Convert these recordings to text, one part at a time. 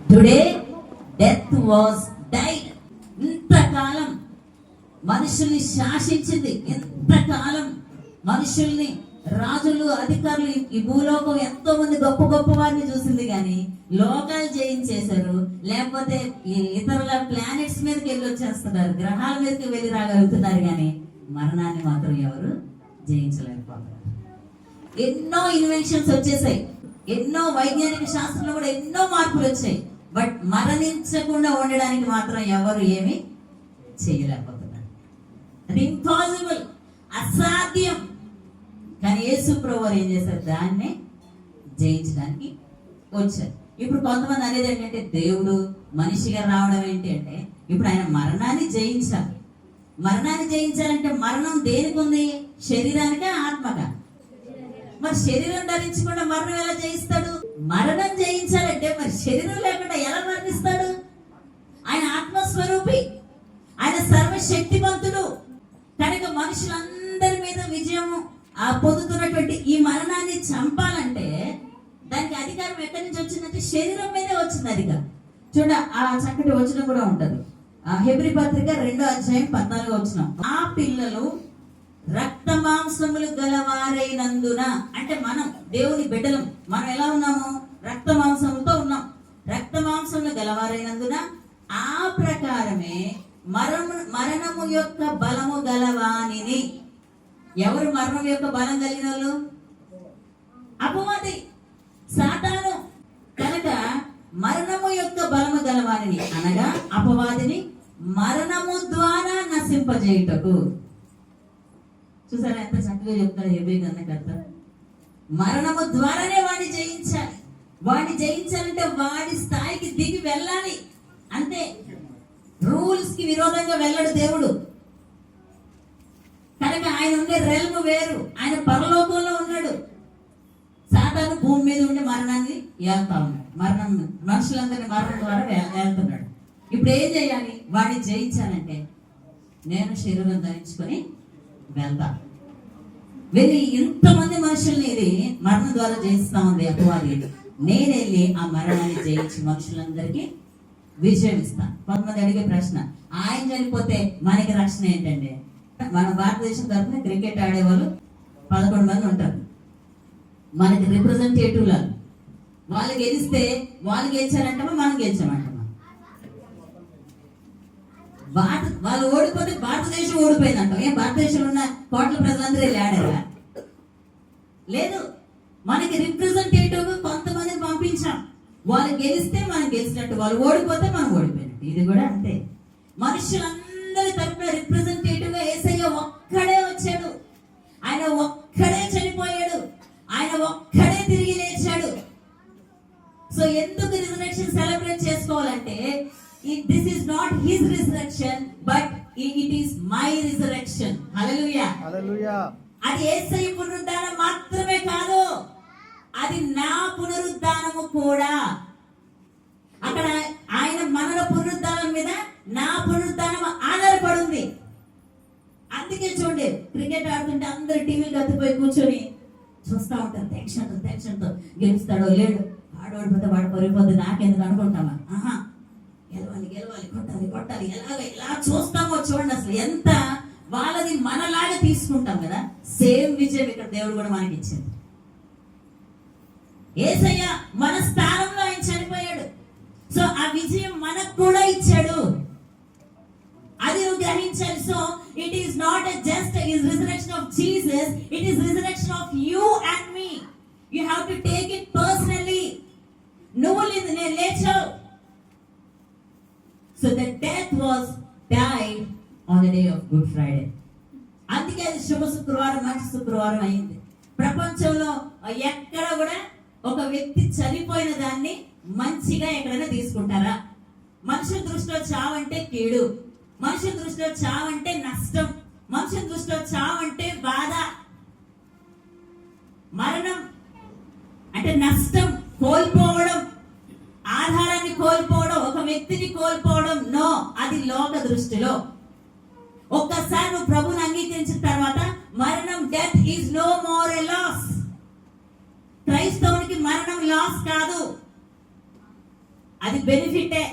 Today death was died. ఇంతకాలం మనుషుల్ని శాసించింది, ఎంతకాలం మనుషుల్ని, రాజులు, అధికారులు, ఈ భూలోకం ఎంతో మంది గొప్ప గొప్ప వారిని చూసింది, కానీ లోకాలు జయించేశారు. లేకపోతే ఇతరుల ప్లానెట్స్ మీదకి వెళ్ళి వచ్చేస్తున్నారు, గ్రహాల మీదకి వెళ్ళి రాగలుగుతున్నారు, కానీ మరణాన్ని మాత్రం ఎవరు జయించలేకపోతున్నారు. ఎన్నో ఇన్వెన్షన్స్ వచ్చేసాయి, ఎన్నో వైజ్ఞానిక శాస్త్రంలో కూడా ఎన్నో మార్పులు వచ్చాయి. బట్ మరణించకుండా ఉండడానికి మాత్రం ఎవరు ఏమి చేయలేకపోతున్నారు. అది ఇంపాసిబుల్, అసాధ్యం. కానీ యేసు ప్రభువు ఏం చేశారు? దాన్ని జయించడానికి వచ్చారు. ఇప్పుడు కొంతమంది అనేది ఏంటంటే, దేవుడు మనిషిగా రావడం ఏంటి అంటే, ఇప్పుడు ఆయన మరణాన్ని జయించాలి. మరణాన్ని జయించాలంటే మరణం దేనికి ఉంది? శరీరానికా, ఆత్మగా? మరి శరీరం ధరించకుండా మరణం ఎలా జయిస్తాడు? మరణం జయించాలంటే మరి శరీరం లేకుండా ఎలా మరణిస్తాడు? ఆయన ఆత్మస్వరూపి, ఆయన సర్వశక్తివంతుడు. కనుక మనుషులందరి మీద విజయం పొందుతున్నటువంటి ఈ మరణాన్ని చంపాలంటే దానికి అధికారం ఎక్కడి నుంచి వచ్చిందంటే శరీరం మీదే వచ్చింది అధికారం. చూడ, ఆ చక్కటి వచనం కూడా ఉంటది, హెబ్రీ పత్రిక 2:14 ఆ పిల్లలు రక్త మాంసములు గలవారైనందున, అంటే మనం దేవుని బిడ్డలం, మనం ఎలా ఉన్నాము? రక్త మాంసములతో ఉన్నాం. రక్త మాంసములు గలవారైనందున ఆ ప్రకారమే మరణము యొక్క బలము గలవానిని. ఎవరు మరణం యొక్క బలం కలిగిన వాళ్ళు? అపవాది, సాతాను. కనుక మరణము యొక్క బలము గలవానిని అనగా అపవాదిని మరణము ద్వారా నశింపజేయుటకు. చూసారా ఎంత చక్కగా చెప్తారు హెబ్రీ గ్రంథకర్త. మరణము ద్వారానే వాడిని జయించాలి. వాడిని జయించాలంటే వాడి స్థాయికి దిగి వెళ్ళాలి, అంతే. రూల్స్ కి విరోధంగా వెళ్ళడు దేవుడు. కనుక ఆయన ఉండే రెల్మ్ వేరు, ఆయన పరలోకంలో ఉన్నాడు. సాతాను భూమి మీద ఉండి మరణాన్ని వెళ్తా ఉన్నాడు. మరణం, మనుషులందరినీ మరణం ద్వారా వెళ్తున్నాడు. ఇప్పుడు ఏం చేయాలి? వాడిని జయించాలంటే నేను శరీరం ధరించుకొని వెళ్తా. వెళ్ళి ఇంతమంది మనుషుల్ని ఇది మరణం ద్వారా జయిస్తా ఉంది అపవాది. నేను వెళ్ళి ఆ మరణాన్ని జయించి మనుషులందరికీ విజయం ఇస్తాను. కొంతమంది అడిగే ప్రశ్న, ఆయన చనిపోతే మనకి రక్షణ ఏంటంటే? మన భారతదేశం తరఫున క్రికెట్ ఆడేవాళ్ళు 11 మంది ఉంటారు, మనకి రిప్రజెంటేటివ్ లాగా. వాళ్ళు గెలిస్తే వాళ్ళు గెలిచారంటామా, మనం గెలిచామంటామా? వాళ్ళు ఓడిపోతే భారతదేశం ఓడిపోయిందంటాం. ఏం భారతదేశంలో ఉన్న కోట్ల ప్రజలందరూ వెళ్ళి ఆడారా? లేదు. మనకి రిప్రజెంటేటివ్ కొంతమందిని పంపించాం. వాళ్ళు గెలిస్తే మనం గెలిచినట్టు, వాళ్ళు ఓడిపోతే మనం ఓడిపోయినట్టు. ఇది కూడా అంతే. మనుషులందరి తరపున రిప్రజెంటేటివ్ గా యేసయ్య ఒక్కడే వచ్చాడు. ఆయన ఒక్కడే చనిపోయాడు, ఆయన ఒక్కడే తిరిగి లేచాడు. సో ఎందుకు రిజరెక్షన్ సెలబ్రేట్ చేసుకోవాలంటే, this is not his resurrection but it is my resurrection. Hallelujah, hallelujah. అది యేసయ్య పునరుద్ధానం మాత్రమే కాదు, అది నా పునరుద్ధానము కూడా. అక్కడ ఆయన మనల పునరుద్ధానం మీద నా పునరుద్ధానం ఆధారపడింది. అందుకే చూడండి, క్రికెట్ ఆడుతుంటే అందరు టీవీలు కత్తిపోయి కూర్చొని చూస్తూ ఉంటారు, టెన్షన్తో గెలుస్తాడో లేడు, వాడు ఓడిపోతే వాడు పడిపోతే నాకెందుకు అనుకుంటామా? ఆహా, గెలవాలి, కొట్టాలి, ఎలా చూస్తామో చూడండి. అసలు ఎంత వాళ్ళది మనలాగా తీసుకుంటాం కదా. సేమ్ విజయం ఇక్కడ దేవుడు కూడా మనకి ఇచ్చింది. యేసయ్య మన స్థానంలో ఆయన చనిపోయాడు. సో ఆ విజయం మనకు కూడా ఇచ్చాడు. అది నువ్వు గ్రహించాలి. So it is not just his resurrection of Jesus, it is resurrection of you and me. You have to take it personally. నువ్వు నేను లేచావు. So the death was died on the day of Good Friday. అందుకే అది శుభ శుక్రవారం, మంచి శుక్రవారం అయింది. ప్రపంచంలో ఎక్కడ కూడా ఒక వ్యక్తి చనిపోయిన దాన్ని మంచిగా ఎక్కడైనా తీసుకుంటారా? మనుషుల దృష్టిలో చావంటే కీడు, మనుషుల దృష్టిలో చావంటే నష్టం, మనుషుల దృష్టిలో చావంటే బాధ. మరణం అంటే నష్టం, కోల్పోవడం, ఆధారాన్ని కోల్పోవడం, ఒక వ్యక్తిని కోల్పోవడం. నో, అది లోక దృష్టిలో. ఒక్కసారి నువ్వు ప్రభువుని అంగీకరించిన తర్వాత మరణం, death is no more a loss. క్రైస్తవునికి మరణం లాస్ కాదు. అది బెనిఫిటే.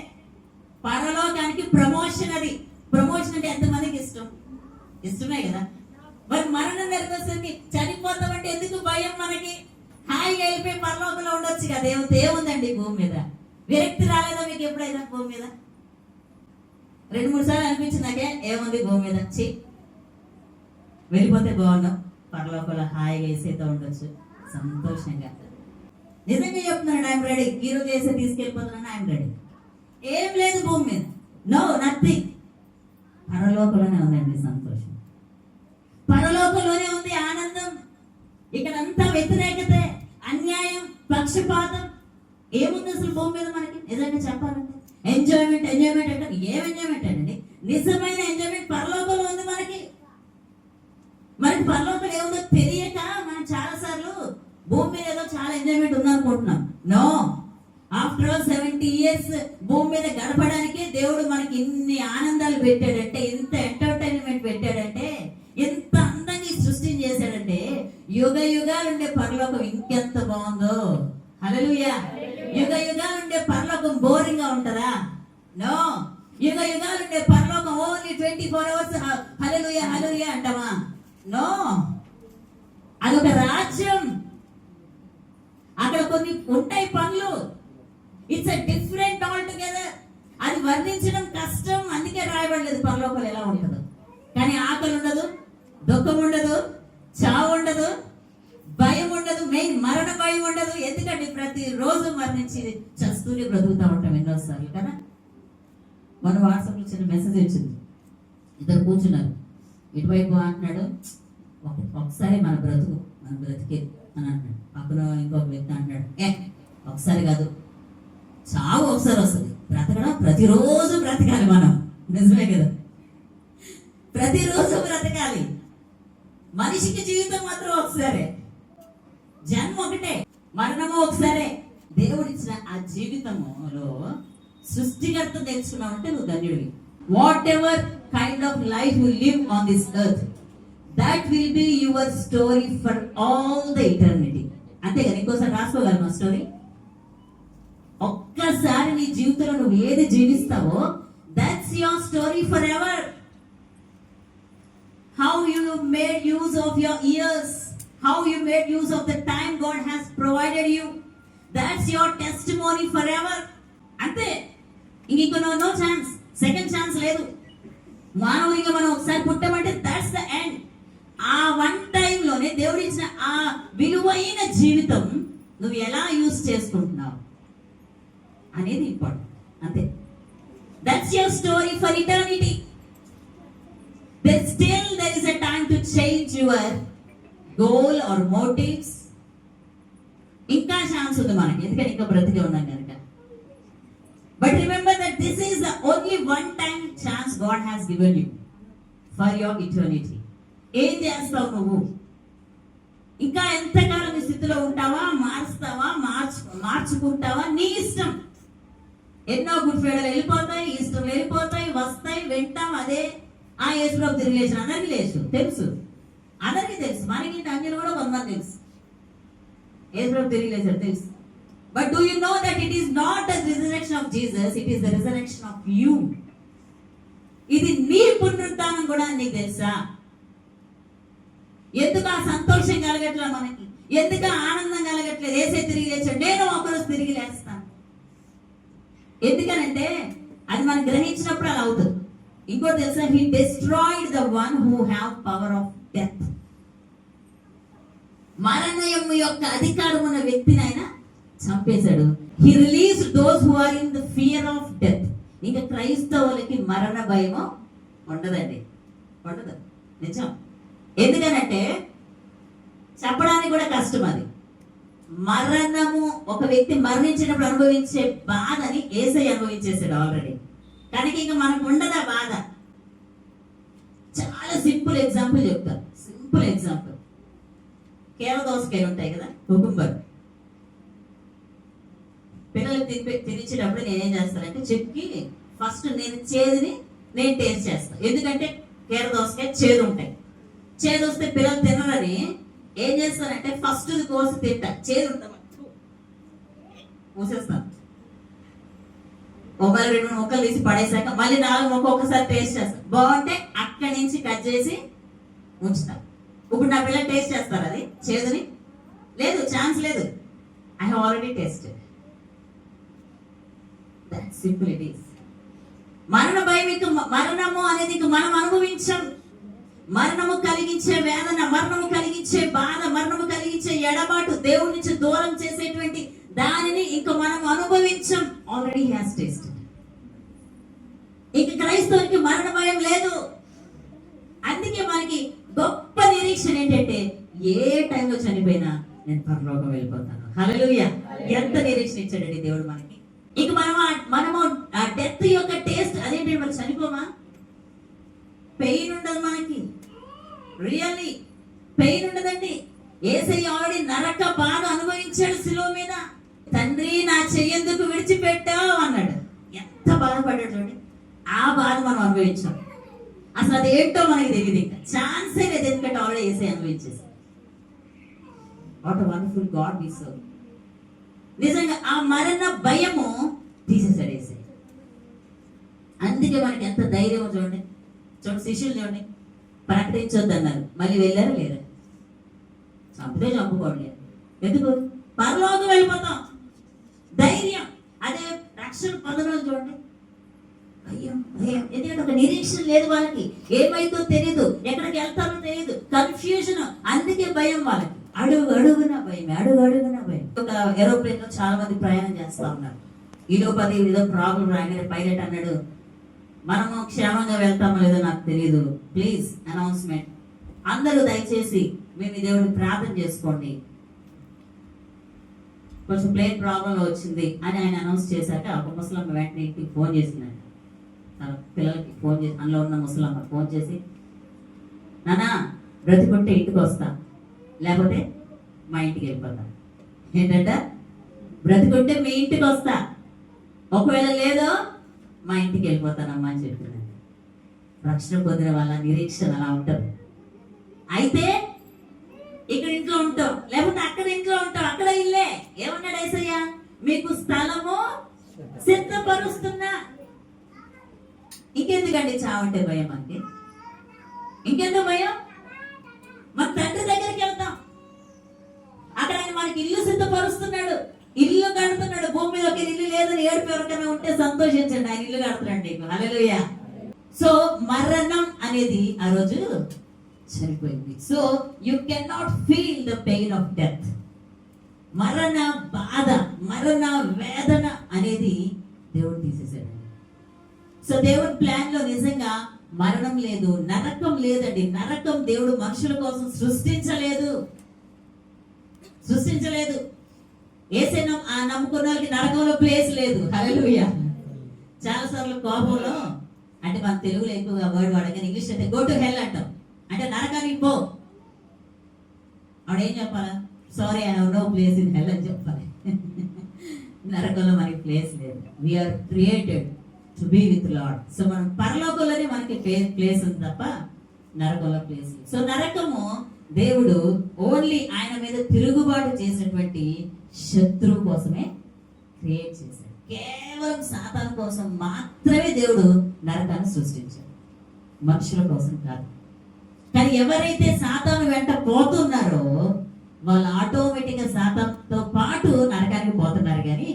పరలోకానికి ప్రమోషన్. అది ప్రమోషన్ అంటే ఎంతమందికి ఇష్టం? ఇష్టమే కదా. మరి మరణం నెరవేర్చడానికి చనిపోతామంటే ఎందుకు భయం మనకి? హాయిగా వెళ్ళిపోయి పరలోకంలో ఉండొచ్చు కదా. ఏముందండి భూమి మీద? విరక్తి రాలేదా మీకు ఎప్పుడైనా భూమి మీద? 2-3 సార్లు అనిపించింది నాకే, ఏముంది భూమి మీద, వెళ్ళిపోతే బాగున్నాం, పరలోకంలో హాయిగా వేసేతో ఉండొచ్చు సంతోషంగా. నిజంగా చెప్తున్నాడు, ఐఎమ్ రెడీ. ఈరోజు వేసే తీసుకెళ్ళిపోతున్నాను, ఐఎమ్ రెడీ. ఏం లేదు భూమి మీద, నో నథింగ్. పరలోకంలోనే ఉందండి సంతోషం, పరలోకంలోనే ఉంది ఆనందం. ఇక్కడంతా వ్యతిరేకతే, అన్యాయం, పక్షపాతం ఏముంది అసలు భూమి మీద మనకి? నిజంగా చెప్పాలంటే ఎంజాయ్మెంట్ అంటే ఏం ఎంజాయ్మెంట్ అండి? నిజమైన ఎంజాయ్మెంట్ పరలోకంలో ఉంది మనకి. పరలోకంలో ఏముందో తెలియక మనం చాలా సార్లు భూమి మీద ఏదో చాలా ఎంజాయ్మెంట్ ఉందనుకుంటున్నాం. నో, ఆఫ్టర్ ఆల్ 70 years భూమి మీద గడపడానికి దేవుడు మనకి ఇన్ని ఆనందాలు పెట్టాడంటే, ఇంత ఎంటర్టైన్మెంట్ పెట్టాడంటే, ఎంత అందంగా సృష్టిని చేశాడంటే, యుగ యుగాలు ఉండే పరలోకం ఇంకెంత బాగుందో. హల్లెలూయా. యుగ యుగాలు ఉండే పరలోకం బోరింగ్ గా ఉంటదా? నో. యుగ యుగాలు ఉండే పరలోకం ఓన్లీ 24 hours హల్లెలూయా హల్లెలూయా అంటామా? నో. అదొక రాజ్యం, అక్కడ కొన్ని ఉంటాయి పనులు. It's a different all together. అది వర్ణించడం కష్టం, అందుకే రాయబడలేదు పరలోకంలో ఎలా ఉంటుందో. కానీ ఆకలి ఉండదు, దుఃఖం ఉండదు, చావు ఉండదు, భయం ఉండదు, మెయిన్ మరణ భయం ఉండదు. ఎందుకంటే ప్రతిరోజు మరణించి చస్తూనే బ్రతుకుతా ఉంటాం ఎన్నోసార్లు కదా. మన వాట్సాప్ లో చిన్న మెసేజ్ వచ్చింది, ఇద్దరు కూర్చున్నారు, ఇటువైపు అంటున్నాడు, ఒకసారి మన బ్రతికే అని అంటున్నాడు. పక్కన ఇంకొక వ్యక్తి అంటున్నాడు, ఒకసారి కాదు, చావు ఒకసారి వస్తుంది, బ్రతకడం ప్రతిరోజు బ్రతకాలి మనం. నిజమే కదా, ప్రతిరోజు బ్రతకాలి. మనిషికి జీవితం మాత్రం ఒకసారే, జన్మ ఒకటే, మరణము ఒకసారే. దేవుడిచ్చిన ఆ జీవితంలో సృష్టికర్త తెలుసుకున్నావంటే నువ్వు ధన్యుడివి. Whatever kind of life you live on this earth, that will be your story for all the eternity. అంతే కదా, ఇంకోసారి రాసుకోగలమా స్టోరీ? ఒక్కసారి నీ జీవితంలో నువ్వు ఏది జీవిస్తావో that's your story forever. How you made use of your years, how you made use of the time God has provided you, that's your testimony forever. ante ఇంకో నో ఛాన్స్, సెకండ్ ఛాన్స్ లేదు. మానవునిగా మనం ఒకసారి పుట్టామంటే that's the end. ఆ one time లోనే దేవుడు ఇచ్చిన ఆ విలువైన జీవితం నువ్వు ఎలా యూజ్ చేసుకుంటున్నావు అనేది ఇంపార్టెంట్. అంతే, that's your story for eternity. There is a time to change your goal or motives. ఇంకా ఛాన్స్ ఉంది మనకి, ఎందుకంటే ఇంకా బ్రతికే ఉన్నాం కనుక. But remember that this is the only one time chance God has given you for your eternity. ఏం చేస్తావు నువ్వు? ఇంకా ఎంతకాలం ఈ స్థితిలో ఉంటావా, మారుస్తావా, మార్చుకుంటావా, నీ ఇష్టం. ఎన్నో గుడ్ ఫెడలు వెళ్ళిపోతాయి, ఇష్టం వెళ్ళిపోతాయి, వస్తాయి, వింటాం. అదే ఆ యేసుప్రభు తిరిగి లేచిన అందరికీ తెలుసు, అందరికీ తెలుసు. మనకి అంజలు కూడా కొంతమంది తెలుసు యేసుప్రభు తిరిగి లేచాడు తెలుసు. But do you know that it is not the resurrection of Jesus, it is the resurrection of you. ఇది నీ పునరుత్థానం కూడా నీకు తెలుసా? ఎందుకు ఆ సంతోషం కలగట్లేదు మనకి? ఎందుకు ఆనందం కలగట్లేదు? యేసే తిరిగి లేచాడు, నేను ఒకరోజు తిరిగి లేస్తాను. ఎందుకనంటే అది మనం గ్రహించినప్పుడు అలా అవుతుంది. ఇంకోటి తెలుసా, he destroyed the one who have power of death. మరణం యొక్క అధికారం ఉన్న వ్యక్తిని ఆయన చంపేశాడు. he released those who are in the fear of death. ఇంకా క్రైస్తవులకి మరణ భయము ఉండదండి, ఉండదు. నిజం. ఎందుకనంటే చెప్పడానికి కూడా కష్టం. అది మరణము, ఒక వ్యక్తి మరణించినప్పుడు అనుభవించే బాధని యేసయ్య అనుభవించేశాడు ఆల్రెడీ. కనుక ఇంకా మనకు ఉండదా బాధ. చాలా సింపుల్ ఎగ్జాంపుల్ చెప్తా. సింపుల్ ఎగ్జాంపుల్, కేరళ దోసకాయలు ఉంటాయి కదా, కుకుంబర్. పిల్లలు తినిచేటప్పుడు నేనేం చేస్తానంటే చెక్కి ఫస్ట్ నేను చేదుని నేను టేస్ట్ చేస్తాను. ఎందుకంటే కేరళ దోసకాయ చేదు ఉంటాయి. చేదు వస్తే పిల్లలు తినరని ఏం చేస్తానంటే ఫస్ట్ కోసి తింటా, చేదు ఉంటా పూసేస్తాను. మళ్ళీ 2 ముక్కలు తీసి పడేసాక మళ్ళీ 4 ముక్క ఒకసారి టేస్ట్ చేస్తాం. బాగుంటే అక్కడి నుంచి కట్ చేసి ఉంచుతాం. ఇప్పుడు నా పిల్లలు టేస్ట్ చేస్తారు అది చేదుని? లేదు, ఛాన్స్ లేదు. I have already tasted. That simple it is. మరణ భయం ఇంక మరణము అనేది ఇంక మనం అనుభవించాం. మరణము కలిగించే వేదన, మరణము కలిగించే బాధ, మరణము కలిగించే ఎడబాటు, దేవుడి నుంచి దూరం చేసేటువంటి దానిని ఇంక మనం అనుభవించాం. Already has tasted. ఇంక క్రైస్తవునికి మరణ భయం లేదు. అందుకే మనకి గొప్ప నిరీక్షణ ఏంటంటే ఏ టైంలో చనిపోయినా నేను పరలోకం వెళ్ళిపోతాను. హల్లెలూయా! ఎంత నిరీక్షణ ఇచ్చాడండి దేవుడు మనకి. ఇక మనము ఆ డెత్ యొక్క టేస్ట్ అదేంటి, మరి చనిపోమా? పెయిన్ ఉండదు మనకి. రియల్లీ పెయిన్ ఉండదండి. యేసయ్య ఆల్రెడీ నరక బాధ అనుభవించాడు శిలువ మీద. తండ్రి నా చెయ్యేందుకు విడిచిపెట్టావు అన్నాడు. ఎంత బాధపడ్డాడు చూడండి. ఆ బాధ మనం అనుభవించాం. అసలు అది ఏంటో మనకి తెలియదు. ఇంకా ఛాన్సే లేదు, ఎందుకంటే ఆల్రెడీ యేసయ్య అనుభవించేసి. What a wonderful God we serve. నిజంగా ఆ మరణ భయము తీసేసాడు యేసయ్య. అందుకే మనకి ఎంత ధైర్యం చూడండి. శిష్యులు చూడండి, ప్రకటించొద్దు అన్నారు, మళ్ళీ వెళ్ళారా లేరా? చంపితే చంపుకోండి, ఎందుకు? పరలోకం వెళ్ళిపోతాం. ధైర్యం. అదే రక్షణ పొందడం చూడండి, భయం భయం. ఎందుకంటే ఒక నిరీక్షణ లేదు వాళ్ళకి. ఏమైందో తెలియదు, ఎక్కడికి వెళ్తారో తెలియదు, కన్ఫ్యూజన్. అందుకే భయం వాళ్ళకి. అడుగు అడుగున భయం, అడుగు అడుగున భయం. ఒక ఏరోప్లేన్ లో చాలా మంది ప్రయాణం చేస్తా ఉన్నారు. ఈలోపు అది ఏదో ప్రాబ్లం రాగానే పైలట్ అన్నాడు, మనము క్షేమంగా వెళ్తామో లేదో నాకు తెలియదు, ప్లీజ్ అనౌన్స్మెంట్, అందరూ దయచేసి మేము దేవుడిని ప్రార్థన చేసుకోండి, కొంచెం ప్లేన్ ప్రాబ్లం వచ్చింది అని ఆయన అనౌన్స్ చేశాక ఒక ముసలమ్మ వెంటనే ఇంటికి ఫోన్ చేసిందంట. తన పిల్లలకి ఫోన్ చేసి, అందులో ఉన్న ముసలమ్మ ఫోన్ చేసి, నానా బ్రతికుంటే ఇంటికి వస్తా, లేకపోతే మా ఇంటికి వెళ్ళిపోతా. ఏంటంట? బ్రతికుంటే మీ ఇంటికి వస్తా, ఒకవేళ లేదో మా ఇంటికి వెళ్ళిపోతానమ్మా అని చెప్తున్నాను. రక్షణ పొందిన వాళ్ళ నిరీక్షణ అలా ఉంటుంది. అయితే ఇక్కడ ఇంట్లో ఉంటాం, లేకపోతే అక్కడ ఇంట్లో ఉంటాం, అక్కడ ఇల్లే. ఏమన్నాడు యేసయ్య? మీకు స్థలము సిద్ధపరుస్తున్నా. ఇంకెందుకండి చావంటే భయం? అంటే ఇంకెందుకు భయం? మన తండ్రి దగ్గరికి వెళ్తాం, అక్కడ ఆయన మనకి ఇల్లు సిద్ధపరుస్తున్నాడు, ఇల్లు కడుతున్నాడు. భూమి మీద ఒక ఇల్లు లేదని ఏడుపు ఎవరికైనా ఉంటే సంతోషించండి, ఆయన ఇల్లు కడుతున్నాడు. హల్లెలూయా! సో మరణం అనేది ఆ రోజు చనిపోయింది. So you can not feel the pain of death. మరణ బాధ, మరణ వేదన అనేది దేవుడు తీసేసాడు. సో దేవుడి ప్లాన్ లో నిజంగా మరణం లేదు, నరకం లేదండి. నరకం దేవుడు మనుషుల కోసం సృష్టించలేదు. యేసయ్య నమ్ముకున్న వాళ్ళకి నరకంలో ప్లేస్ లేదు. హల్లెలూయా! చాలా సార్లు కోపంలో, అంటే మన తెలుగులో ఎక్కువగా వర్డ్ వాడగానే, ఇంగ్లీష్ అయితే గో టు హెల్ అంటాం, అంటే నరకానికి పో. ఆవిడేం చెప్పాలా? Sorry, I have no place in hell అని చెప్పాలి. నరకంలో మనకి ప్లేస్ లేదు. We are created to be with Lord. So మనం పరలోకంలోనే మనకి ప్లేస్ ఉంది తప్ప నరకంలో ప్లేస్ లేదు. సో నరకము దేవుడు ఓన్లీ ఆయన మీద తిరుగుబాటు చేసినటువంటి శత్రువు కోసమే క్రియేట్ చేశాడు. కేవలం సాతాను కోసం మాత్రమే దేవుడు నరకాన్ని సృష్టించాడు, మనుషుల కోసం కాదు. కానీ ఎవరైతే సాతాను వెంట పోతున్నారో వాళ్ళు ఆటోమేటిక్ గా సాతానుతో పాటు నరకానికి పోతున్నారు. కానీ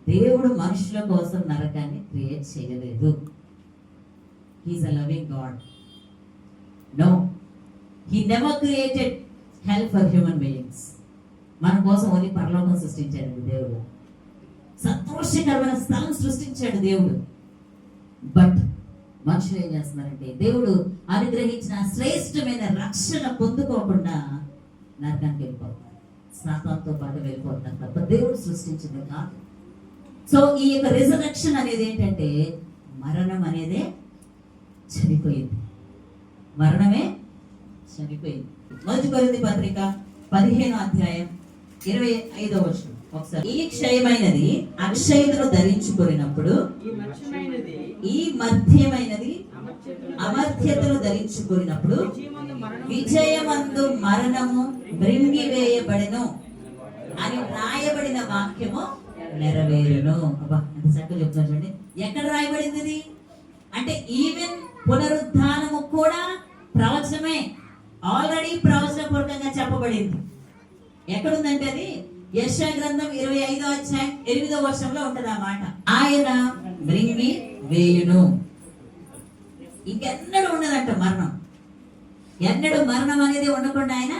దేవుడు మనుషుల కోసం నరకాన్ని క్రియేట్ చేయలేదు. He's a loving God. No, he never created hell for human beings. మన కోసం ఓన్లీ పరలోకం సృష్టించాడు దేవుడు, సంతోషకరమైన స్థలం సృష్టించాడు దేవుడు. బట్ మనుషులు ఏం చేస్తున్నారంటే దేవుడు అనుగ్రహించిన శ్రేష్టమైన రక్షణ పొందుకోకుండా నరకానికి వెళ్ళిపోతున్నారు, సాతానుతో పాటు వెళ్ళిపోతున్నారు తప్ప దేవుడు సృష్టించింది కాదు. సో ఈ యొక్క రిజరెక్షన్ అనేది ఏంటంటే మరణం అనేదే చనిపోయింది. మరణమే చనిపోయింది. 1 కొరింథీ పత్రిక 15వ అధ్యాయం 25వ వచనం ఒకసారి. ఈ క్షయమైనది అక్షయతను ధరించుకున్నప్పుడు, ఈ మధ్యమైనది అమర్త్యతను ధరించుకున్నప్పుడు విజయమందు మరణము మృంగివేయబడెను అని రాయబడిన వాక్యము నెరవేరును. అబ్బా ఎంత చక్కగా చెప్తున్నారు చూడండి. ఎక్కడ రాయబడింది ఇది అంటే ఈవెన్ పునరుద్ధానము కూడా ప్రవచనమే, ఆల్రెడీ ప్రవచన పూర్వకంగా చెప్పబడింది. ఎక్కడుందంటే అది యెషయా గ్రంథం 25వ అధ్యాయం 8వ వచనంలో ఉంటది ఆ మాట. ఆయన మృంగి వేయును. ఇంకెన్నడూ ఉండదంట మరణం. ఎన్నడూ మరణం అనేది ఉండకుండా ఆయన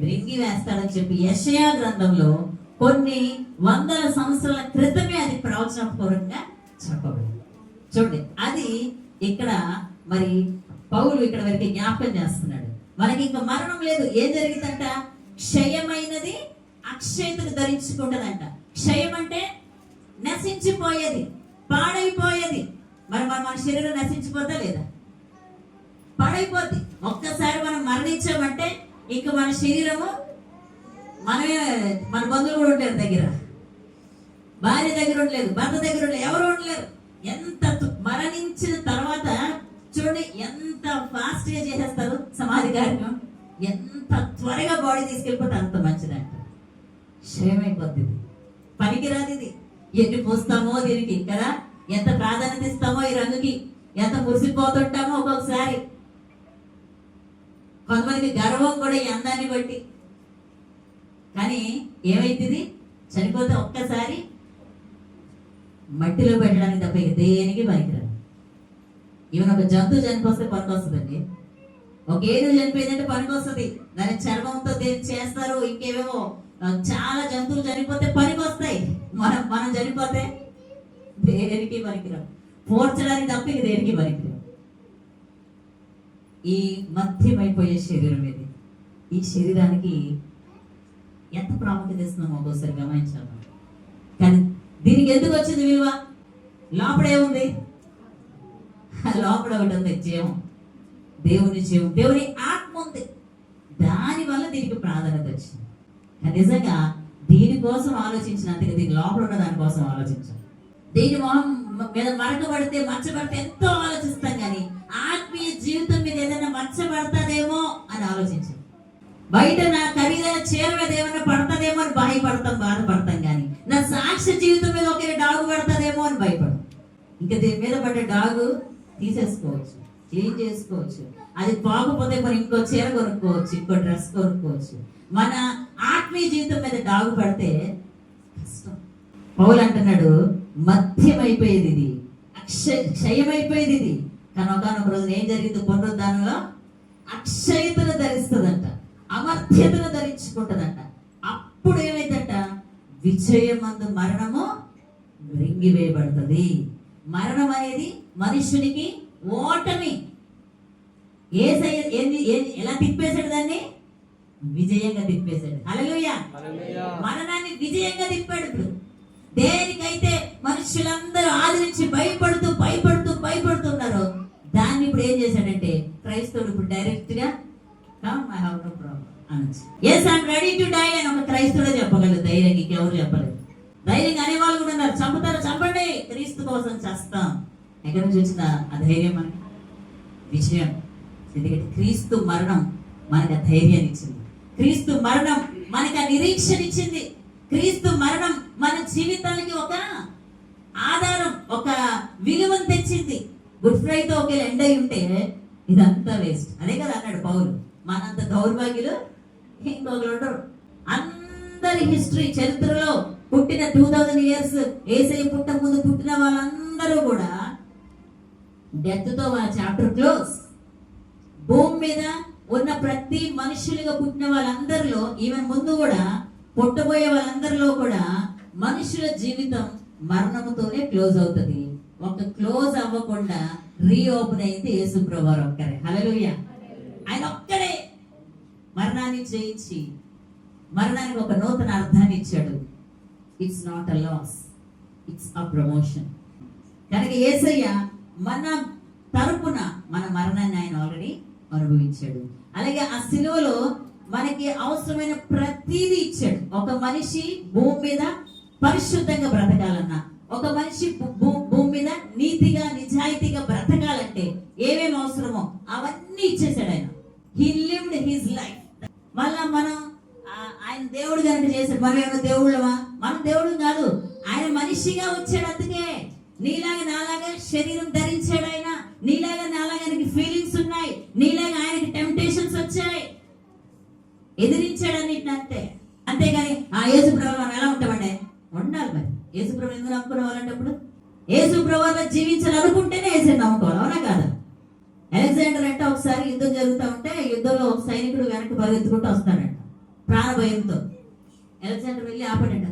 మృంగి వేస్తాడని చెప్పి యెషయా గ్రంథంలో కొన్ని వందల సంవత్సరాల క్రితమే అది ప్రవచన పూర్వకంగా చెప్పబడింది. చూడండి, అది ఇక్కడ మరి పౌలు ఇక్కడ వరకు జ్ఞాపకం చేస్తున్నాడు. మనకి ఇంకా మరణం లేదు. ఏం జరిగిందంట? క్షయమైనది అక్షయతను ధరించుకుంటదంట. క్షయం అంటే నశించిపోయేది, పాడైపోయేది. మరి మన శరీరం నశించిపోతా లేదా? పాడైపోద్ది. ఒక్కసారి మనం మరణించామంటే ఇంక మన శరీరము మనమే, మన బంధువులు కూడా ఉంటారు దగ్గర, భార్య దగ్గర ఉండలేదు, భర్త దగ్గర ఉండలేదు, ఎవరు ఉండలేరు. ఎంత మరణించిన తర్వాత చూడండి ఎంత ఫాస్ట్ గా చేసేస్తారు సమాధి కార్యక్రమం. ఎంత త్వరగా బాడీ తీసుకెళ్ళిపోతే అంత మంచిదంట. క్షయమైపోద్ది, పనికిరాదు ఇది. ఎన్ని పూస్తామో దీనికి కదా, ఎంత ప్రాధాన్యత ఇస్తామో ఈ రంగుకి, ఎంత మురిసిపోతుంటామో ఒక్కొక్కసారి. కొంతమందికి గర్వం కూడా ఈ అందాన్ని బట్టి. కానీ ఏమైతుంది? చనిపోతే ఒక్కసారి మట్టిలో పెట్టడానికి తప్ప ఇక దేనికి పనికిరాదు. ఈవెన్ ఒక జంతువు చనిపోతే పనికి వస్తుందండి. ఒక ఏనుగు చనిపోయిందంటే పనికి వస్తుంది. దాని చర్మంతో దేని చేస్తారు, ఇంకేవేమో చాలా జంతువులు చనిపోతే పనికి వస్తాయి. మనం చనిపోతే దేనికి పనికిరాం. పోర్చడానికి తప్ప ఇక దేనికి పనికిరాం. ఈ మధ్యమైపోయే శరీరం ఇది. ఈ శరీరానికి ఎంత ప్రాముఖ్యత ఇస్తున్నామో ఒక్కోసారి గమనించాలి. కానీ దీనికి ఎందుకు వచ్చింది విలువ? లోపడే ఉంది, లోపల ఒకటి ఉంది, జీవం, దేవుని జీవం, దేవుని ఆత్మ ఉంది. దాని వల్ల దీనికి ప్రాధాన్యత వచ్చింది. నిజంగా దీనికోసం ఆలోచించినందుకు దీని లోపల ఉన్న దానికోసం ఆలోచించాలి. దీని మొహం మీద మరకబడితే మచ్చబడితే ఎంతో ఆలోచిస్తాం, కానీ ఆత్మీయ జీవితం మీద ఏదైనా మచ్చబడతాదేమో అని ఆలోచించాం. బయట నా ఖరీదైన చీర మీద ఏమైనా పడతాదేమో అని భయపడతాం, బాధపడతాం. కానీ నా సాక్ష్య జీవితం మీద ఒకే డాగు పడతాదేమో అని భయపడతాం. ఇంకా దీని మీద పడ్డ డాగు తీసేసుకోవచ్చు, క్లీన్ చేసుకోవచ్చు. అది పోకపోతే మరి ఇంకో చీర కొనుక్కోవచ్చు, ఇంకో డ్రెస్ కొనుక్కోవచ్చు. మన ఆత్మీయ జీవితం మీద డాగు పడితే కష్టం. పౌలు అంటున్నాడు మధ్యమైపోయేది ఇది, క్షయమైపోయేది ఇది. కానీ ఒకనొక రోజు ఏం జరిగింది? పునరుద్ధానంలో అక్షయతను ధరిస్తుందంట, అమర్త్యతను ధరించుకుంటుందంట. అప్పుడు ఏమైందంట? విజయమందు మరణము మృంగివేయబడుతుంది. మరణం అనేది మనుషునికి ఓటమి. ఎలా తిప్పేశాడు? దాన్ని విజయంగా తిప్పేశాడు. హల్లెలూయా! మరణాన్ని విజయంగా తిప్పాడు. ఇప్పుడు దేనికైతే మనుషులందరూ ఆదరించి భయపడుతున్నారు, దాన్ని ఇప్పుడు ఏం చేశాడంటే క్రైస్తవుడు ఇప్పుడు డైరెక్ట్ గా ఐ హావ్ నో ప్రాబ్లం అనొచ్చు. yes I'm ready to die అని ఒక క్రైస్తవుడే చెప్పగలరు ధైర్యంగా, ఇంకెవరు చెప్పలేదు. ధైర్యంగా అనేవాళ్ళు కూడా ఉన్నారు. చంపండి, క్రీస్తు కోసం చేస్తాం. ఎక్కడి నుంచి వచ్చిన ఆ ధైర్యం? మనకి విజయం. ఎందుకంటే క్రీస్తు మరణం మనకు ఆ ధైర్యాన్ని ఇచ్చింది. క్రీస్తు మరణం మనకు ఆ నిరీక్షణ ఇచ్చింది. క్రీస్తు మరణం మన జీవితానికి ఒక ఆధారం, ఒక విలువను తెచ్చింది. గుడ్ ఫ్రైడే ఒకేలా ఎండ్ అయి ఉంటే ఇదంతా వేస్ట్. అదే కదా అన్నాడు పౌలు, మనంత దౌర్భాగ్యులు ఇంకొకరు ఉండరు. అందరి హిస్టరీ, చరిత్రలో పుట్టిన 2000 years యేసయ్య పుట్టక ముందు పుట్టిన వాళ్ళందరూ కూడా డెత్ తో వాళ్ళ చాప్టర్ క్లోజ్. భూమి మీద ఉన్న ప్రతి మనుషులుగా పుట్టిన వాళ్ళందరిలో, ఈవెన్ ముందు కూడా పుట్టబోయే వాళ్ళందరిలో కూడా మనుషుల జీవితం మరణముతోనే క్లోజ్ అవుతుంది. ఒక క్లోజ్ అవ్వకుండా రీఓపెన్ అయితే యేసు ప్రభువారు ఒక్కరే. హల్లెలూయా! ఆయన ఒక్కడే మరణాన్ని జయించి మరణానికి ఒక నూతన అర్థాన్ని ఇచ్చాడు. It's not a loss, it's a promotion. కనుక యేసయ్య మన తరపున మన మరణాన్ని ఆయన ఆల్రెడీ అనుభవించాడు. అలాగే ఆ శిలువలో మనకి అవసరమైన ప్రతిదీ ఇచ్చాడు. ఒక మనిషి భూమి మీద పరిశుద్ధంగా బ్రతకాలన్నా, ఒక మనిషి భూమి మీద నీతిగా నిజాయితీగా బ్రతకాలంటే ఏమేమి అవసరమో అవన్నీ ఇచ్చేసాడు ఆయన. He lived his life. మళ్ళా మనం ఆయన దేవుడు కనుక చేశాడు. మనం ఏమో దేవుళ్ళమా? మనం దేవుడు కాదు. నీలాగా నాలాగా శరీరం ధరించాడు ఆయన. నీలాగా నాలాగా ఆయనకి ఫీలింగ్స్ ఉన్నాయి. నీలాగా ఆయనకి టెంప్టేషన్స్ వచ్చాయి. ఎదిరించాడు అన్నిటిని అంతే. అంతేగాని ఆ యేసుప్రభువులో మనం ఎలా ఉంటామండి? ఉండాలి. మరి యేసుప్రభు ఎందుకు నమ్ముకునే వాళ్ళంటప్పుడు యేసుప్రభువులో జీవించాలనుకుంటేనే యేసు నమ్ముకోవాలి, అవునా కాదా? అలెగ్జాండర్ అంటే ఒకసారి యుద్ధం జరుగుతూ ఉంటే యుద్ధంలో ఒక సైనికుడు వెనక్కి పరిగెత్తుకుంటూ వస్తాడంట ప్రాణభయంతో. అలెగ్జాండర్ వెళ్ళి ఆపడంట.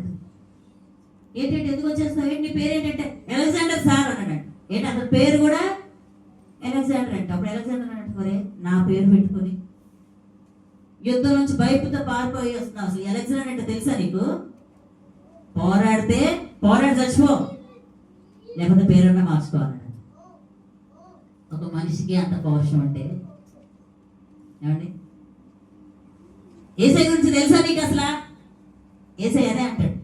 ఏంటంటే ఎందుకు వచ్చేస్తావు, ఏంటి నీ పేరేంటంటే అలెగ్జాండర్ సార్ అన్నాడంట. ఏంటి అతని పేరు కూడా అలెగ్జాండర్ అంట. అప్పుడు అలెగ్జాండర్ అన్నట్టు మరే నా పేరు పెట్టుకుని యుద్ధం నుంచి భయపుతో పారిపోయి వస్తున్నావు. అసలు అలెగ్జాండర్ అంటే తెలుసా నీకు? పోరాడి చచ్చిపో, లేకపోతే పేరున్నా మార్చుకోవాలన్నాడు. ఒక మనిషికి అంత పౌరుషం అంటే ఏమండి? ఏసై గురించి తెలుసా నీకు అసలు? ఏసై అదే అంటాడు,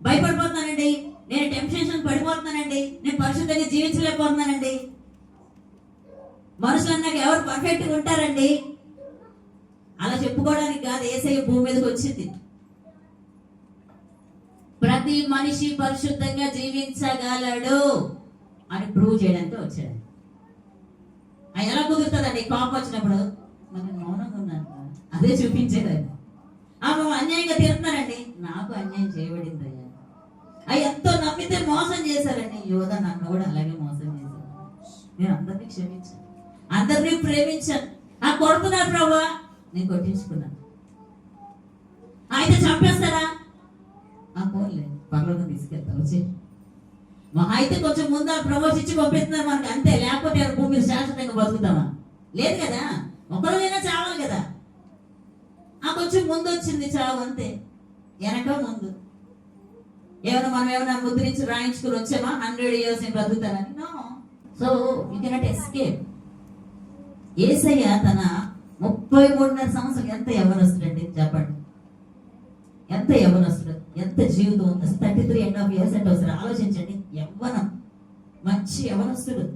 భయపడిపోతున్నానండి, నేను టెంప్టేషన్ పడిపోతున్నానండి, నేను పరిశుద్ధంగా జీవించలేకపోతున్నానండి. మనుషులు అన్నాక ఎవరు పర్ఫెక్ట్గా ఉంటారండి? అలా చెప్పుకోవడానికి కాదు యేసయ్య భూమి మీదకి వచ్చింది. ప్రతి మనిషి పరిశుద్ధంగా జీవించగలడు అని ప్రూవ్ చేయడానికి వచ్చాడు. ఎలా కుదురుతుందండి? కోపం వచ్చినప్పుడు మనం మౌనంగా ఉన్నాను అదే చూపించేదాన్ని. మేము అన్యాయంగా తిరుగుతున్నారండి, నాకు అన్యాయం చేయబడింది అయ్యా. ఎంతో నమ్మితే మోసం చేశారండి. యోధ నన్ను కూడా అలాగే మోసం చేశారు. నేను అందరినీ క్షమించాను, అందరినీ ప్రేమించాను. కొడుతున్నారు ప్రభా, నేను కొట్టించుకున్నాను. అయితే చంపేస్తారా? పోలే, పర్లోకి తీసుకెళ్తాను వచ్చి. మహా అయితే కొంచెం ముందు ప్రమోషించి పంపిస్తున్నారు మనకి అంతే. లేకపోతే భూమి శాశ్వతంగా బతుకుతామా? లేదు కదా, ఒకరోజైనా చావాలి కదా. కొంచెం ముందు వచ్చింది చావు అంతే, వెనక ముందు. మనం ఏమైనా ముద్రించి రాయించుకుని వచ్చామా 100 years నేను బ్రతుకుతానని? No. So you cannot escape. Yesayya తన 33.5 సంవత్సరాలు ఎంత యవ్వనస్తుడండి చెప్పండి, ఎంత యవ్వనస్తుడు, ఎంత జీవితం ఉంది. 33.5 years అంటే ఒకసారి ఆలోచించండి. యవ్వనం, మంచి యవ్వనస్తుడు.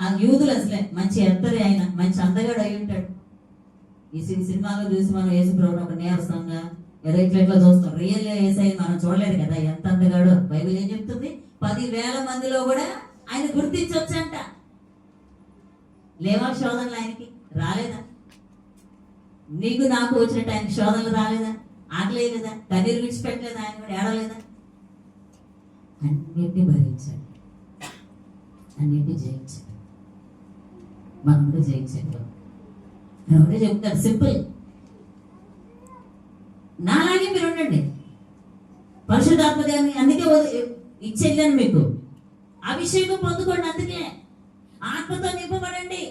ఆ యూదులు అసలే మంచి ఎత్తరే, ఆయన మంచి అందగాడు అయి ఉంటాడు. ఈ సినిమాలో చూసి మనం యేసుప్రభువుని ఒక నీరసంగా ఏదో ఇట్లా చూస్తాం. రియల్ యేసయ్య మనం చూడలేదు కదా ఎంత అందగాడో. బైబిల్ ఏం చెప్తుంది? 10,000 మందిలో కూడా ఆయన గుర్తించవచ్చంట. లేవా శోధనలు ఆయనకి రాలేదా? నీకు నాకు వచ్చినట్టు ఆయన శోధనలు రాలేదా? ఆగలేదా? కన్నీరు విడిచిపెట్టలేదా? ఆయన కూడా ఏడలేదా? అన్నిటిని భరించాడు, అన్నిటిని జయించాడు. మనం కూడా జయించాడు. ఎవరే చెప్తారు? సింపుల్. నాలాగే మీరు ఉండండి. పరిశుద్ధాత్మ దేవుని అందుకే ఇచ్చేళ్ళాను మీకు. అభిషేకం పొందుకోండి. అందుకే ఆత్మతో నింపబడండి,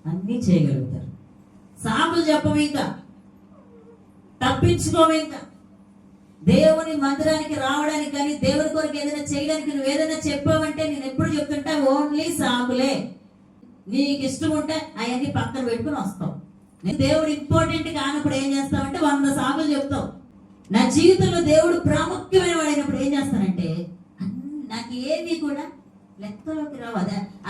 అన్నీ చేయగలుగుతారు. సాకులు చెప్పవు, ఇంకా తప్పించుకోవు. ఇంకా దేవుని మందిరానికి రావడానికి కానీ దేవుని కొరకు ఏదైనా చేయడానికి నువ్వు ఏదైనా చెప్పావంటే నేను ఎప్పుడు చెప్తుంటా, ఓన్లీ సాకులే. నీకు ఇష్టం ఉంటే అవన్నీ పక్కన పెట్టుకుని వస్తావు. దేవుడు ఇంపార్టెంట్ కానప్పుడు ఏం చేస్తావంటే 100 సాకులు చెప్తావు. నా జీవితంలో దేవుడు ప్రాముఖ్యమైన వాడైనప్పుడు ఏం చేస్తానంటే నాకు ఏమీ కూడా లెక్కలోకి రావు.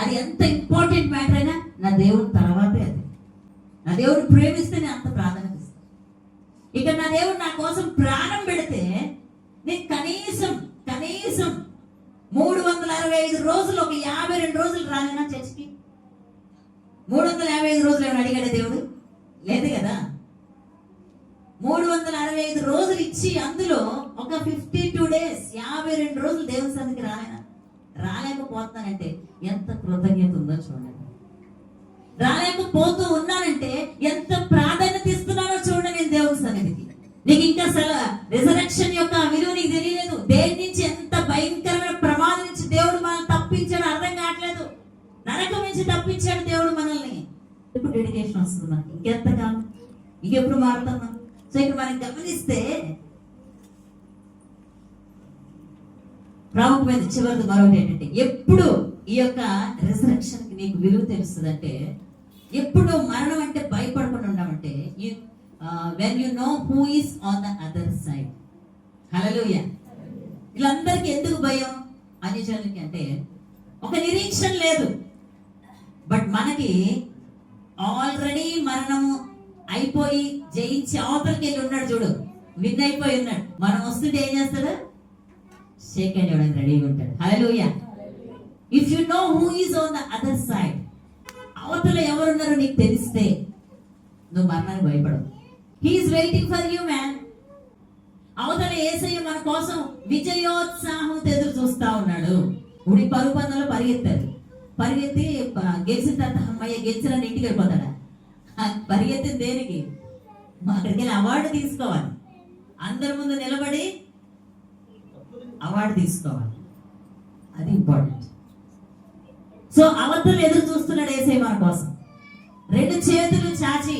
అది ఎంత ఇంపార్టెంట్ మ్యాటర్ అయినా నా దేవుడు తర్వాతే. అది నా దేవుడు ప్రేమిస్తే నేను అంత ప్రాధాన్యత ఇస్తాను. ఇక నా దేవుడు నా కోసం ప్రాణం పెడితే నేను కనీసం 365 రోజులు, ఒక 52 రోజులు రాలేనా చర్చికి? 355 రోజులు ఏమైనా అడిగాడు దేవుడు? లేదు కదా. 365 రోజులు ఇచ్చి అందులో ఒక 52 days 52 రోజులు దేవుని సన్నిధికి రాలేకపోతున్నానంటే ఎంత కృతజ్ఞత ఉందో చూడండి. రాలేకపోతూ ఉన్నానంటే ఎంత ప్రాధాన్యత ఇస్తున్నానో చూడండి నేను దేవుని సన్నిధికి. నీకు ఇంకా రిజరెక్షన్ యొక్క విలువ నీకు తెలియలేదు. దేని నుంచి ఎంత భయంకరమైన ప్రమాదం నుంచి దేవుడు మనల్ని తప్పించాడు అర్థం కావట్లేదు. నరకం నుంచి తప్పించాడు దేవుడు మనల్ని. ఇప్పుడు డెడికేషన్ వస్తుంది మనకి. ఇంకెంతకాలం, ఇంకెప్పుడు మారుతాం మనం? సో ఇక్కడ మనం గమనిస్తే ప్రాముఖ్యమైన చివరిది మరొకటి ఏంటంటే, ఎప్పుడు ఈ యొక్క రిజరెక్షన్ కి నీకు విలువ తెలుస్తుంది అంటే, ఎప్పుడు మరణం అంటే భయపడకుండా ఉండమంటే when you know who is on the other side. Hallelujah. వీళ్ళందరికీ ఎందుకు భయం అన్యజనులకి అంటే ఒక నిరీక్షణ లేదు. బట్ మనకి ఆల్రెడీ మరణము అయిపోయి జయించి అవతలకి వెళ్ళి ఉన్నాడు చూడు, విన్ అయిపోయి ఉన్నాడు. మనం వస్తుంటే ఏం చేస్తాడు? షేక్ హ్యాండ్ ఇవ్వడానికి రెడీగా ఉంటాడు. Hallelujah. If you know who is on the other side, అవతల ఎవరున్నారో నీకు తెలిస్తే నువ్వు మరణానికి భయపడవు. He is waiting for you man. అవతల యేసయ్య మన కోసం విజయోత్సాహంతో ఎదురు చూస్తా ఉన్నాడు. ఉడి పరుగు పందంలో పరిగెత్తి గెలిచిన తర్వాత అమ్మయ్య గెలిచిన ఇంటికి వెళ్ళిపోతాడా? పరిగెత్తి దేనికి? అక్కడికి వెళ్ళి అవార్డు తీసుకోవాలి, అందరి ముందు నిలబడి అవార్డు తీసుకోవాలి. అది ఇంపార్టెంట్. సో అవతలు ఎదురు చూస్తున్నాడు యేసయ్య మన కోసం, రెండు చేతులు చాచి.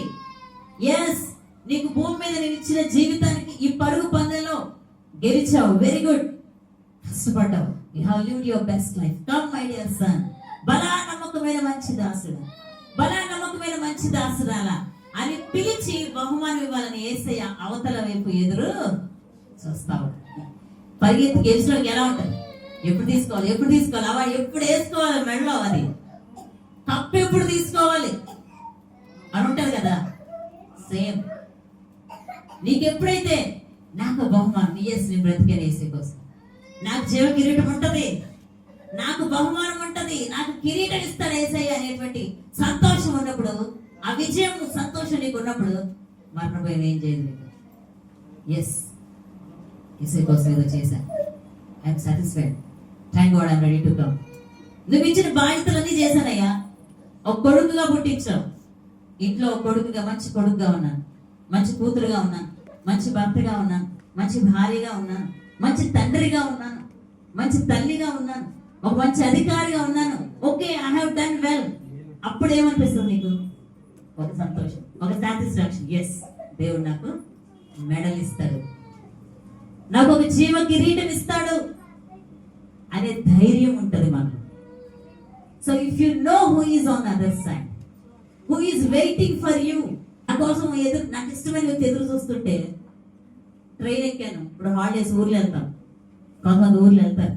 ఎస్, నీకు భూమి మీద నేను ఇచ్చిన జీవితానికి ఈ పరుగు పందెంలో గెలిచావు, వెరీ గుడ్, కష్టపడ్డావు, you have lived your best life, come my dear son. బలా నమ్మకమైన మంచి దాసుడు, బలా నమ్మకమైన మంచి దాసురాలా అని పిలిచి బహుమానం ఇవ్వాలని యేసయ్య అవతల వైపు ఎదురు చూస్తావు. పరిగెత్తి గెలిచడానికి ఎలా ఉంటుంది? ఎప్పుడు తీసుకోవాలి అవ ఎప్పుడు వేసుకోవాలి మెడలో, అది కప్పు ఎప్పుడు తీసుకోవాలి అని ఉంటది కదా. సేమ్ నీకెప్పుడైతే నాకు బహుమానం నేను బ్రతికేది యేసే కోసం, నాకు జీవ కిరీటం ఉంటది, నాకు బహుమానం ఉంటది, నాకు కిరీటం ఇస్తాడు యేసయ్య అనేటువంటి సంతోషం ఉన్నప్పుడు, ఆ విజయం సంతోషం నీకు ఉన్నప్పుడు మరణపోయిన ఏం చేయదు నీకు. ఎస్, యేసయ్య కోసం ఏదో చేశాను, I'm satisfied, thank God, I'm ready to come. నువ్వు ఇచ్చిన బాధ్యతలన్నీ చేశానయ్యా. ఒక కొడుకుగా పుట్టించావు, ఇంట్లో ఒక కొడుకుగా, మంచి కొడుకుగా ఉన్నాను, మంచి కూతురుగా ఉన్నాను, మంచి భర్తగా ఉన్నాను, మంచి భార్యగా ఉన్నాను, మంచి తండ్రిగా ఉన్నాను, మంచి తల్లిగా ఉన్నాను, ఒక మంచి అధికారిగా ఉన్నాను. Okay, I have done well. అప్పుడు ఏమనిపిస్తుంది నీకు? ఒక సంతోషం, ఒక సాటిస్ఫాక్షన్. ఎస్, దేవుడు నాకు మెడల్ ఇస్తాడు, నాకు ఒక జీవ కిరీటం ఇస్తాడు అనే ధైర్యం ఉంటది మనలో. So if you know who is on other side, who is waiting for you, నా కోసం నాకు ఇష్టమైన వ్యక్తి ఎదురు చూస్తుంటే, ట్రైన్ ఎక్కాను, ఇప్పుడు హాలిడేస్ ఊర్లో వెళ్తాం, కొంతమంది ఊర్లో వెళ్తారు,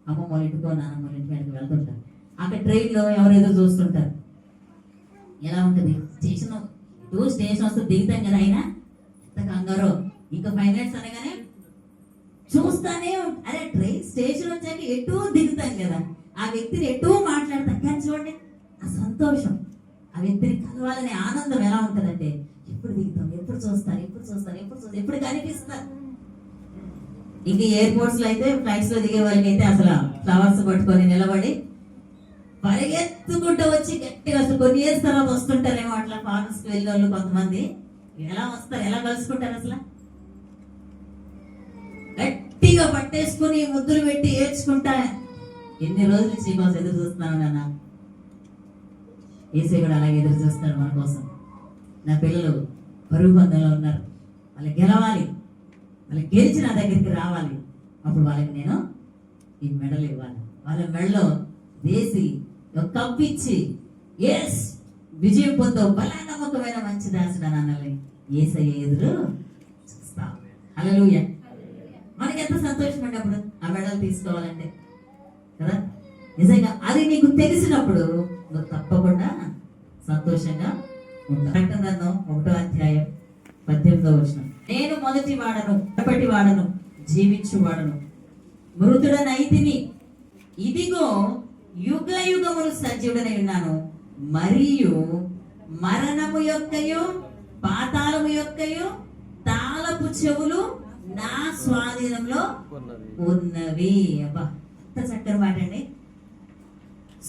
అమ్మమ్మ వాళ్ళ ఇంటికో నాన్నమ్మ వాళ్ళ ఇంటికి వెళ్తుంటారు. అక్కడ ట్రైన్లో ఎవరు ఎదురు చూస్తుంటారు. ఎలా ఉంటుంది? స్టేషన్ వస్తే దిగుతాం కదా, అయినా ఎంత కంగారో, ఇంకా 5 minutes అనగానే చూస్తానే. అరే ట్రైన్ స్టేషన్ వచ్చాక ఎటూ దిగుతాం కదా, ఆ వ్యక్తిని ఎటూ మాట్లాడతాం, కానీ చూడండి ఆ సంతోషం, ఆ వ్యక్తిని కలవాలనే ఆనందం ఎలా ఉంటుందంటే, ఎప్పుడు దిగుతాం, ఎప్పుడు చూస్తారు, ఎప్పుడు కనిపిస్తారు. ఇంకా ఎయిర్పోర్ట్స్ లో అయితే, ఫ్లైట్స్ లో దిగే వాళ్ళకి అయితే అసలు ఫ్లవర్స్ పట్టుకొని నిలబడి పరిగెత్తుకుంటూ వచ్చి గట్టిగా, అసలు కొన్ని ఇయర్స్ తర్వాత వస్తుంటారేమో అట్లా ఫారెన్స్ కి వెళ్ళే వాళ్ళు కొంతమంది. ఎలా వస్తారు, ఎలా కలుసుకుంటారు? అసలు గట్టిగా పట్టేసుకుని ముద్దులు పెట్టి ఏడ్చుకుంటా. ఎన్ని రోజుల నుంచి కోసం ఎదురు చూస్తున్నాను నాన్న. యేసయ్య కూడా అలాగే ఎదురు చూస్తాడు మన కోసం. నా పిల్లలు పరుగు పందెంలో ఉన్నారు, వాళ్ళు గెలవాలి, వాళ్ళు గెలిచి నా దగ్గరికి రావాలి. అప్పుడు వాళ్ళకి నేను ఈ మెడల్ ఇవ్వాలి, వాళ్ళ మెడలో వేసి కప్పిచ్చి, ఎస్ విజయం పొందావు, బలా నమ్మకమైన మంచి దాసుడు అనాలి. యేసయ్య ఎదురు చూస్తాం. హల్లెలూయా. మనకి ఎంత సంతోషం అండి అప్పుడు ఆ మెడల్ తీసుకోవాలంటే కదా. నిజంగా అది నీకు తెలిసినప్పుడు నువ్వు తప్పకుండా సంతోషంగా ఉంటావు. ప్రకటన 1వ అధ్యాయం 18వ వచనం, నేను మొదటి వాడను, జీవించు వాడను, మృతుడనైతిని, ఇదిగో యుగ యుగములు సజీవుడనై ఉన్నాను, మరియు మరణము యొక్కయు పాతాళము యొక్కయు తాళపు చెవులు నా స్వాధీనంలో ఉన్నవి. అబ్బా, ఎంత చక్కని మాట అండి.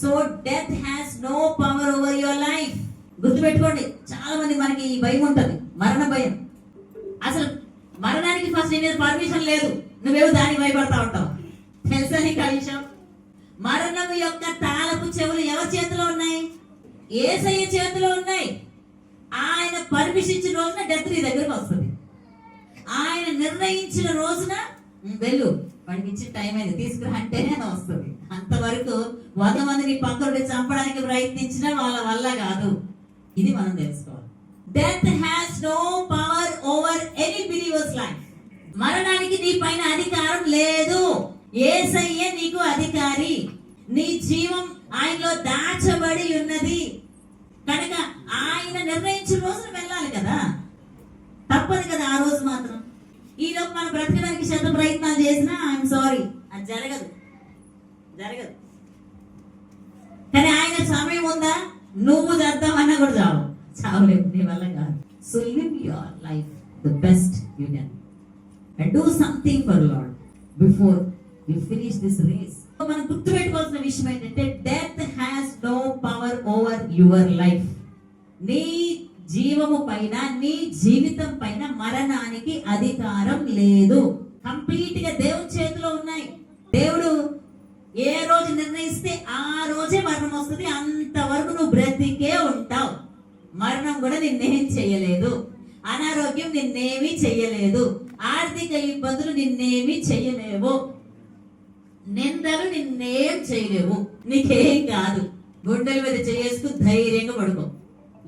So death has no power over your life. గుర్తుపెట్టుకోండి, చాలా మంది మనకి ఈ భయం ఉంటది, మరణ భయం. అసలు మరణానికి ఫస్ట్ నీ మీద పర్మిషన్ లేదు, నువ్వేమో దానికి భయపడతా ఉంటావు. తెలుసా నీకు ఆ విషయం? మరణం యొక్క తాళపు చెవులు ఎవరి చేతిలో ఉన్నాయి? యేసయ్య చేతిలో ఉన్నాయి. ఆయన పర్మిషన్ ఇచ్చిన రోజున డెత్ నీ దగ్గరకు వస్తుంది. ఆయన నిర్ణయించిన రోజున వెళ్ళు, వాడికి ఇచ్చిన టైం అయింది తీసుకురా అంటేనే వస్తుంది. అంతవరకు 100 మందిని పక్కన చంపడానికి ప్రయత్నించినా వాళ్ళ వల్ల కాదు. ఇది మనం తెలుసుకోవాలి. Death has no power over any believers life. మరణానికి నీ పైన అధికారం లేదు. యేసయ్య నీకు అధికారి. నీ జీవం ఆయనలో దాచబడి ఉన్నది కనుక ఆయన నిర్ణయించిన రోజున వెళ్ళాలి కదా, తప్పదు కదా. ఆ రోజు మాత్రం ఈలోపు మనం బ్రతకడానికి శత ప్రయత్నాలు చేసినా ఐఎమ్ సారీ, అది జరగదు, జరగదు. కానీ ఆయన సమయం ఉందా? నువ్వు చేద్దామన్నా కూడా చావలేవు, నీ వల్ల కాదు. So live your life the best you can and do something for Lord before you finish this race. మనం గుర్తుపెట్టుకోవాల్సిన విషయం ఏంటంటే death has no power over your life. నీ జీవము పైన, నీ జీవితం పైన మరణానికి అధికారం లేదు. కంప్లీట్ గా దేవుని చేతిలో ఉన్నాయి. దేవుడు ఏ రోజు నిర్ణయిస్తే ఆ రోజే మరణం వస్తుంది. అంతవరకు నువ్వు బ్రతికే ఉంటావు. మరణం కూడా నిన్నేం చెయ్యలేదు, అనారోగ్యం నిన్నేమీ చెయ్యలేదు, ఆర్థిక ఇబ్బందులు నిన్నేమీ చెయ్యలేవు, నిందలు నిన్నేం చేయలేవు. నీకేం కాదు. గుండెల మీద చేసుకు ధైర్యంగా పడుకో,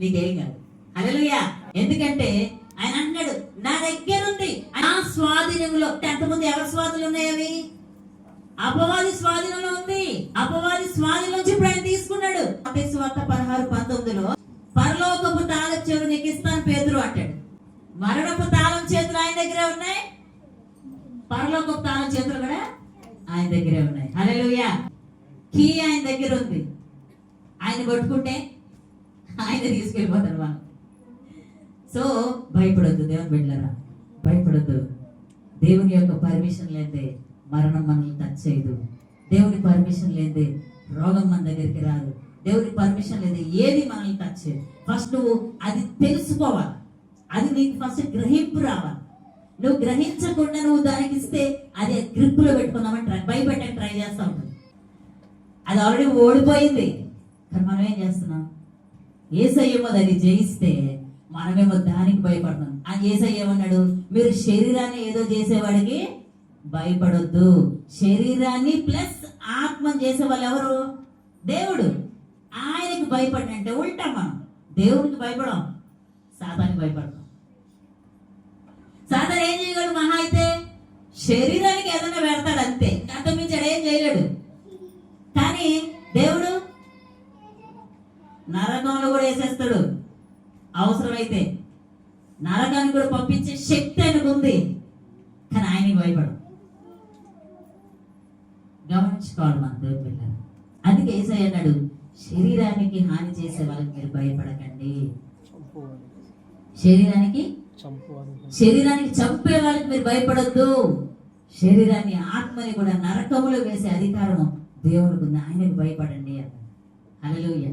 నీకేం కాదు. హల్లెలూయా. ఎందుకంటే ఆయన అన్నాడు, నా దగ్గర ఉంది, నా స్వాధీనంలో. అంతకుముందు ఎవరి స్వాధీనంలో ఉన్నాయి అవి? అపవాది స్వాధీనంలో ఉంది. అపవాది స్వాధీనం నుంచి ఇప్పుడు ఆయన తీసుకున్నాడు. 16:19 పరలోకపు తాళం చెవులు నీకు ఇస్తాను పేతురు అంటాడు. మరణపు తాళం చేతులు ఆయన దగ్గరే ఉన్నాయి, పరలోకపు తాళం చేతులు కూడా ఆయన దగ్గరే ఉన్నాయి. హల్లెలూయా. కీ ఆయన దగ్గర ఉంది. ఆయన పట్టుకుంటే ఆయన తీసుకెళ్ళిపోతాడు మనం. సో భయపడొద్దు దేవుని బిడ్డలారా, భయపడొద్దు. దేవుని యొక్క పర్మిషన్ లేదే మరణం మనల్ని టచ్ చేయదు. దేవుని పర్మిషన్ లేదే రోగం మన దగ్గరికి రాదు. దేవుని పర్మిషన్ లేదే ఏది మనల్ని టచ్ చేయదు. ఫస్ట్ నువ్వు అది తెలుసుకోవాలి, అది నీకు ఫస్ట్ గ్రహింపు రావాలి. నువ్వు గ్రహించకుండా నువ్వు దానికి ఇస్తే అది గ్రిప్ లో పెట్టుకుందామని భయపెట్టడానికి ట్రై చేస్తూ ఉంటుంది. అది ఆల్రెడీ ఓడిపోయింది. కానీ మనం ఏం చేస్తున్నాం? యేసయ్యేమో దాన్ని జయిస్తే మనమేమో దానికి భయపడుతున్నాం. ఆ యేసయ్య ఏమన్నాడు? మీరు శరీరాన్ని ఏదో చేసేవాడికి భయపడొద్దు. శరీరాన్ని ప్లస్ ఆత్మను చేసే వాళ్ళు ఎవరు? దేవుడు. ఆయనకి భయపడినంటే ఉల్టా, మనం దేవుడికి భయపడం, సాతానికి భయపడతాం. సాతాను ఏం చేయగలడు? మహా అయితే శరీరానికి ఏదైనా పెడతాడు అంతే, అంతమించాడు ఏం చేయలేడు. కానీ దేవుడు నరకంలో కూడా వేసేస్తాడు. అవసరమైతే నరకానికి కూడా పంపించే శక్తి ఆయనకు ఉంది. కానీ ఆయనకి భయపడు. గమనించుకోవాలి మన దేవుని పిల్లలు. అందుకే యేసయ్య అన్నాడు, శరీరానికి హాని చేసే వాళ్ళకి మీరు భయపడకండి. శరీరానికి చంపే వాళ్ళకి మీరు భయపడొద్దు. శరీరాన్ని, ఆత్మని కూడా నరకములో వేసే అధికారం దేవునికి ఉంది. ఆయనకు భయపడండి అన్నాడు. హల్లెలూయా.